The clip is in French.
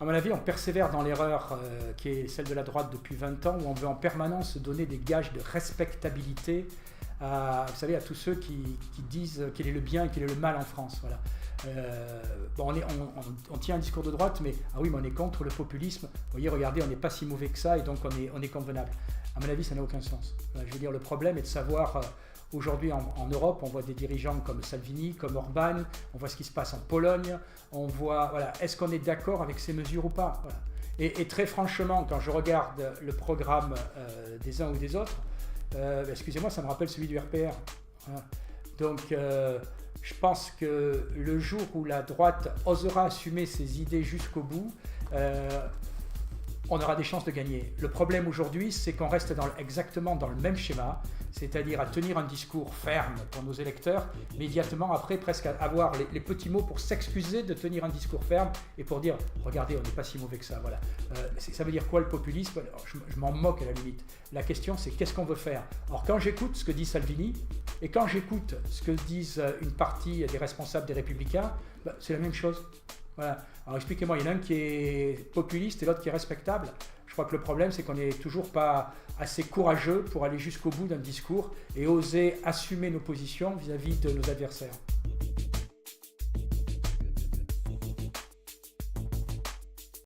À mon avis, on persévère dans l'erreur qui est celle de la droite depuis 20 ans, où on veut en permanence donner des gages de respectabilité vous savez, à tous ceux qui disent quel est le bien et quel est le mal en France. Voilà. Bon, on tient un discours de droite, mais ah oui, mais on est contre le populisme. Vous voyez, regardez, on n'est pas si mauvais que ça, et donc on est convenable. À mon avis, ça n'a aucun sens. Je veux dire, le problème est de savoir, aujourd'hui en Europe, on voit des dirigeants comme Salvini, comme Orban, on voit ce qui se passe en Pologne, on voit, voilà, est-ce qu'on est d'accord avec ces mesures ou pas, voilà. Et très franchement, quand je regarde le programme des uns ou des autres, excusez-moi, ça me rappelle celui du RPR. Voilà. Donc, je pense que le jour où la droite osera assumer ses idées jusqu'au bout, on aura des chances de gagner. Le problème aujourd'hui, c'est qu'on reste exactement dans le même schéma, c'est-à-dire à tenir un discours ferme pour nos électeurs, mais immédiatement après presque à avoir les petits mots pour s'excuser de tenir un discours ferme et pour dire « Regardez, on n'est pas si mauvais que ça. » Voilà. Ça veut dire quoi le populisme? Je m'en moque à la limite. La question, c'est qu'est-ce qu'on veut faire? Alors quand j'écoute ce que dit Salvini et quand j'écoute ce que disent une partie des responsables des Républicains, c'est la même chose. Voilà. Alors expliquez-moi, il y en a un qui est populiste et l'autre qui est respectable. Je crois que le problème, c'est qu'on n'est toujours pas assez courageux pour aller jusqu'au bout d'un discours et oser assumer nos positions vis-à-vis de nos adversaires.